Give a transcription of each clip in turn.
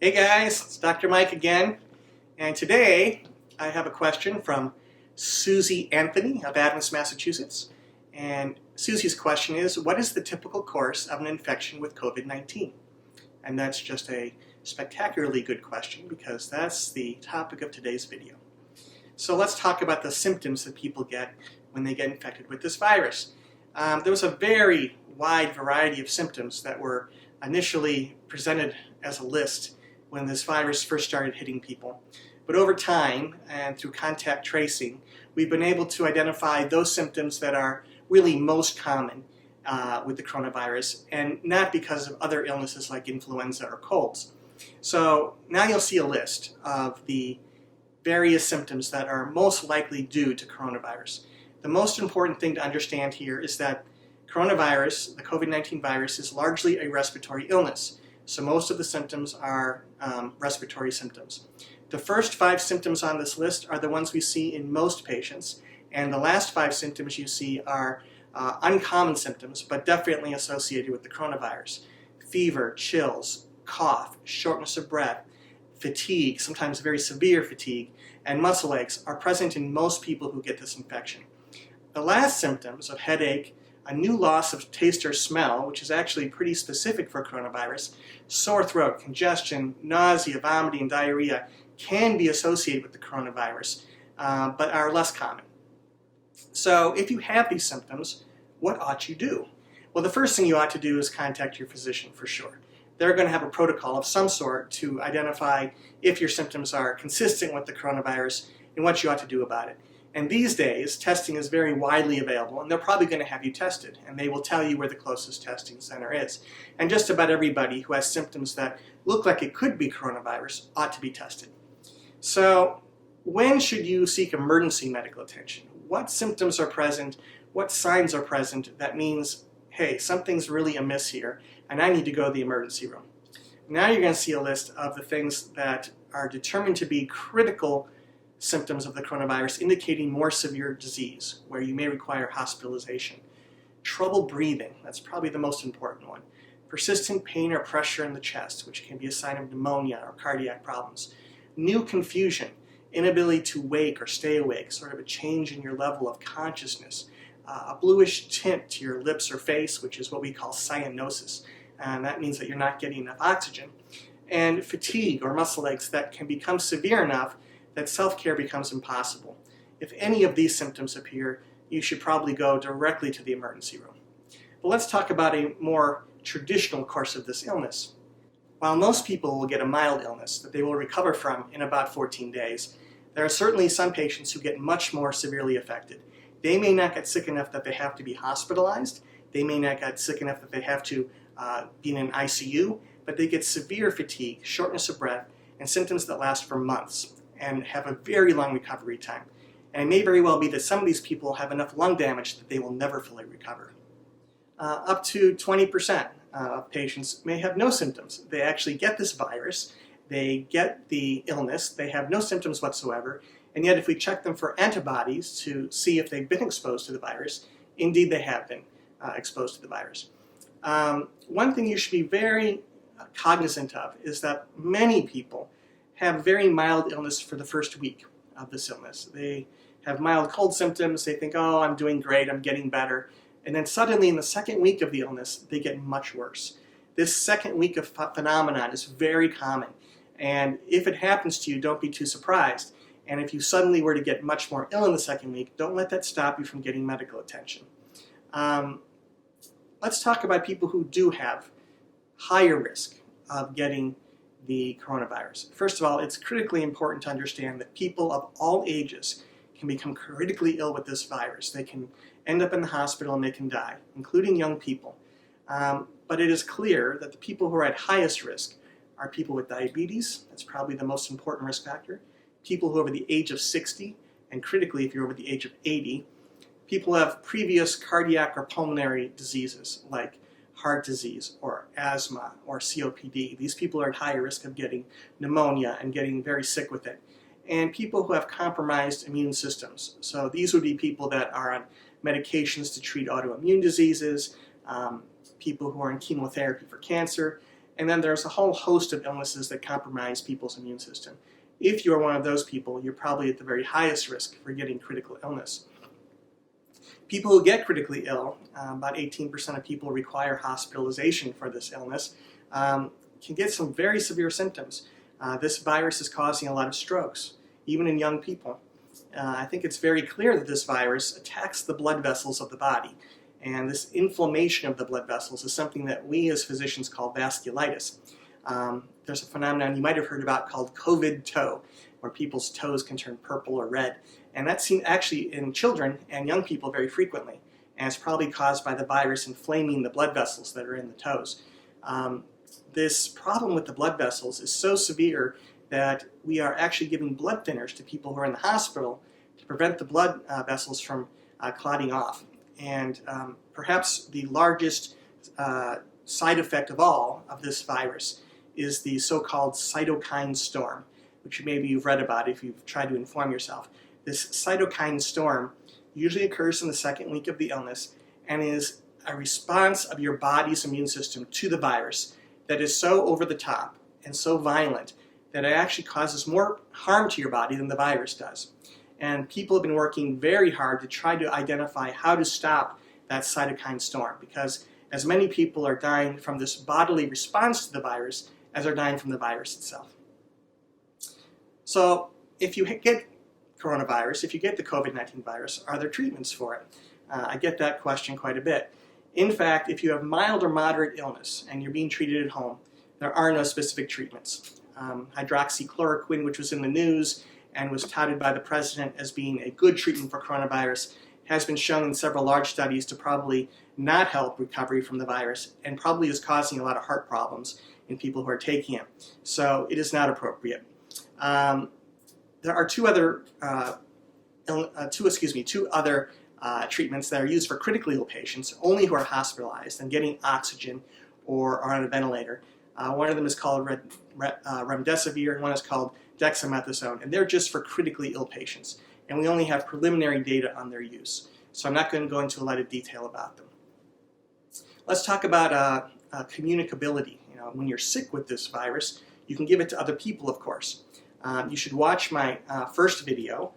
Hey guys, it's Dr. Mike again, and today I have a question from Susie Anthony of Adams, Massachusetts. And Susie's question is, what is the typical course of an infection with COVID-19? And that's just a spectacularly good question because that's the topic of today's video. So let's talk about the symptoms that people get when they get infected with this virus. There was a very wide variety of symptoms that were initially presented as a list when this virus first started hitting people. But over time, and through contact tracing, we've been able to identify those symptoms that are really most common with the coronavirus, and not because of other illnesses like influenza or colds. So now you'll see a list of the various symptoms that are most likely due to coronavirus. The most important thing to understand here is that coronavirus, the COVID-19 virus, is largely a respiratory illness. So most of the symptoms are respiratory symptoms. The first 5 symptoms on this list are the ones we see in most patients, and the last 5 symptoms you see are uncommon symptoms, but definitely associated with the coronavirus. Fever, chills, cough, shortness of breath, fatigue, sometimes very severe fatigue, and muscle aches are present in most people who get this infection. The last symptoms of headache, a new loss of taste or smell, which is actually pretty specific for coronavirus, sore throat, congestion, nausea, vomiting, diarrhea can be associated with the coronavirus, but are less common. So if you have these symptoms, what ought you do? Well, the first thing you ought to do is contact your physician for sure. They're going to have a protocol of some sort to identify if your symptoms are consistent with the coronavirus and what you ought to do about it. And these days, testing is very widely available, and they're probably going to have you tested, and they will tell you where the closest testing center is. And just about everybody who has symptoms that look like it could be coronavirus ought to be tested. So when should you seek emergency medical attention? What symptoms are present? What signs are present that means, hey, something's really amiss here, and I need to go to the emergency room? Now you're going to see a list of the things that are determined to be critical symptoms of the coronavirus indicating more severe disease, where you may require hospitalization. Trouble breathing, that's probably the most important one. Persistent pain or pressure in the chest, which can be a sign of pneumonia or cardiac problems. New confusion, inability to wake or stay awake, sort of a change in your level of consciousness. A bluish tint to your lips or face, which is what we call cyanosis, and that means that you're not getting enough oxygen. And fatigue or muscle aches that can become severe enough that self-care becomes impossible. If any of these symptoms appear, you should probably go directly to the emergency room. But let's talk about a more traditional course of this illness. While most people will get a mild illness that they will recover from in about 14 days, there are certainly some patients who get much more severely affected. They may not get sick enough that they have to be hospitalized. They may not get sick enough that they have to be in an ICU, but they get severe fatigue, shortness of breath, and symptoms that last for months and have a very long recovery time. And it may very well be that some of these people have enough lung damage that they will never fully recover. Up to 20% of patients may have no symptoms. They actually get this virus, they get the illness, they have no symptoms whatsoever, and yet if we check them for antibodies to see if they've been exposed to the virus, indeed they have been exposed to the virus. One thing you should be very cognizant of is that many people have very mild illness for the first week of this illness. They have mild cold symptoms, they think, oh, I'm doing great, I'm getting better. And then suddenly in the second week of the illness, they get much worse. This second week of phenomenon is very common. And if it happens to you, don't be too surprised. And if you suddenly were to get much more ill in the second week, don't let that stop you from getting medical attention. Let's talk about people who do have higher risk of getting the coronavirus. First of all, it's critically important to understand that people of all ages can become critically ill with this virus. They can end up in the hospital and they can die, including young people. But it is clear that the people who are at highest risk are people with diabetes. That's probably the most important risk factor. People who are over the age of 60, and critically if you're over the age of 80. People who have previous cardiac or pulmonary diseases like heart disease or asthma or COPD. These people are at higher risk of getting pneumonia and getting very sick with it. And people who have compromised immune systems. So these would be people that are on medications to treat autoimmune diseases, people who are on chemotherapy for cancer, And then there's a whole host of illnesses that compromise people's immune system. If you're one of those people, you're probably at the very highest risk for getting critical illness. People who get critically ill, about 18% of people require hospitalization for this illness, can get some very severe symptoms. This virus is causing a lot of strokes, even in young people. I think it's very clear that this virus attacks the blood vessels of the body. And this inflammation of the blood vessels is something that we as physicians call vasculitis. There's a phenomenon you might have heard about called COVID toe, where people's toes can turn purple or red. And that's seen actually in children and young people very frequently. And it's probably caused by the virus inflaming the blood vessels that are in the toes. This problem with the blood vessels is so severe that we are actually giving blood thinners to people who are in the hospital to prevent the blood vessels from clotting off. And perhaps the largest side effect of all of this virus is the so-called cytokine storm, which maybe you've read about if you've tried to inform yourself. This cytokine storm usually occurs in the second week of the illness and is a response of your body's immune system to the virus that is so over the top and so violent that it actually causes more harm to your body than the virus does. And people have been working very hard to try to identify how to stop that cytokine storm, because as many people are dying from this bodily response to the virus as are dying from the virus itself. So if you get coronavirus, if you get the COVID-19 virus, are there treatments for it? I get that question quite a bit. In fact, if you have mild or moderate illness and you're being treated at home, there are no specific treatments. Hydroxychloroquine, which was in the news and was touted by the president as being a good treatment for coronavirus, has been shown in several large studies to probably not help recovery from the virus and probably is causing a lot of heart problems in people who are taking it. So it is not appropriate. There are two other treatments that are used for critically ill patients, only who are hospitalized and getting oxygen or are on a ventilator. One of them is called remdesivir, and one is called dexamethasone, and they're just for critically ill patients. And we only have preliminary data on their use, so I'm not going to go into a lot of detail about them. Let's talk about communicability. When you're sick with this virus, you can give it to other people, of course. You should watch my first video,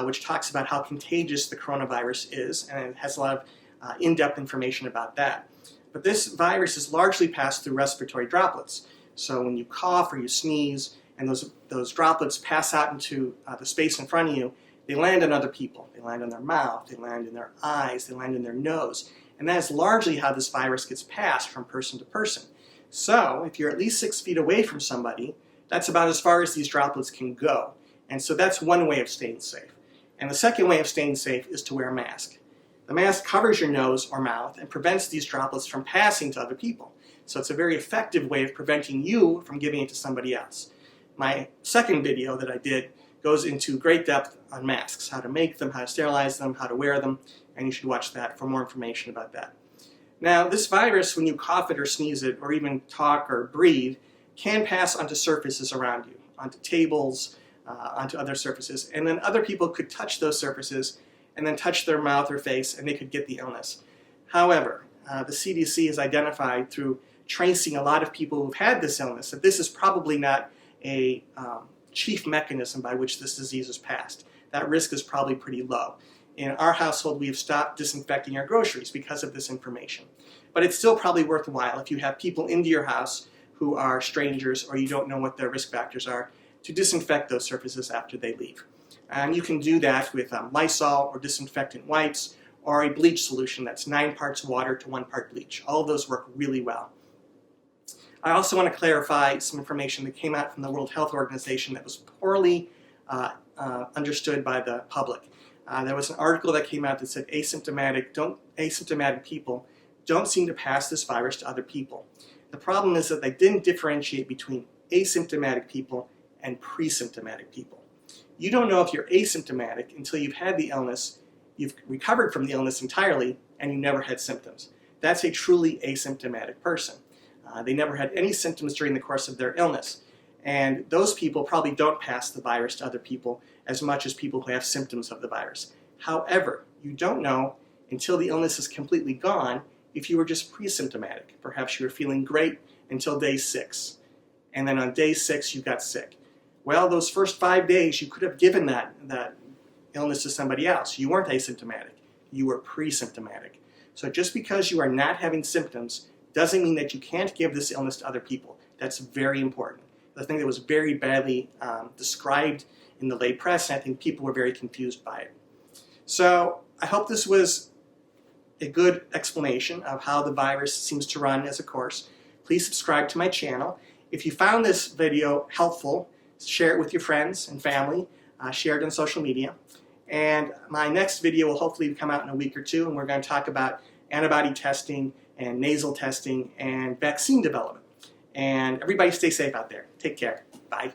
which talks about how contagious the coronavirus is, and it has a lot of in-depth information about that. But this virus is largely passed through respiratory droplets. So when you cough or you sneeze, and those droplets pass out into the space in front of you, they land on other people. They land on their mouth, they land in their eyes, they land in their nose. And that is largely how this virus gets passed from person to person. So if you're at least 6 feet away from somebody, that's about as far as these droplets can go. And so that's one way of staying safe. And the second way of staying safe is to wear a mask. The mask covers your nose or mouth and prevents these droplets from passing to other people. So it's a very effective way of preventing you from giving it to somebody else. My second video that I did goes into great depth on masks, how to make them, how to sterilize them, how to wear them, and you should watch that for more information about that. Now, this virus, when you cough it or sneeze it or even talk or breathe, can pass onto surfaces around you, onto tables, onto other surfaces, and then other people could touch those surfaces and then touch their mouth or face and they could get the illness. However, the CDC has identified through tracing a lot of people who've had this illness that this is probably not a chief mechanism by which this disease is passed. That risk is probably pretty low. In our household, we have stopped disinfecting our groceries because of this information. But it's still probably worthwhile if you have people into your house who are strangers or you don't know what their risk factors are to disinfect those surfaces after they leave. And you can do that with Lysol or disinfectant wipes or a bleach solution that's 9 parts water to 1 part bleach. All of those work really well. I also want to clarify some information that came out from the World Health Organization that was poorly understood by the public. There was an article that came out that said asymptomatic people don't seem to pass this virus to other people. The problem is that they didn't differentiate between asymptomatic people and pre-symptomatic people. You don't know if you're asymptomatic until you've had the illness, you've recovered from the illness entirely, and you never had symptoms. That's a truly asymptomatic person. They never had any symptoms during the course of their illness. And those people probably don't pass the virus to other people as much as people who have symptoms of the virus. However, you don't know until the illness is completely gone if you were just pre-symptomatic. Perhaps you were feeling great until day 6, and then on day 6 you got sick. Well, those first 5 days you could have given that illness to somebody else. You weren't asymptomatic. You were pre-symptomatic. So just because you are not having symptoms doesn't mean that you can't give this illness to other people. That's very important. I think that was very badly described in the lay press, and I think people were very confused by it. So I hope this was a good explanation of how the virus seems to run as a course. Please subscribe to my channel. If you found this video helpful, share it with your friends and family. Share it on social media. And my next video will hopefully come out in a week or two, and we're going to talk about antibody testing and nasal testing and vaccine development. And everybody stay safe out there. Take care. Bye.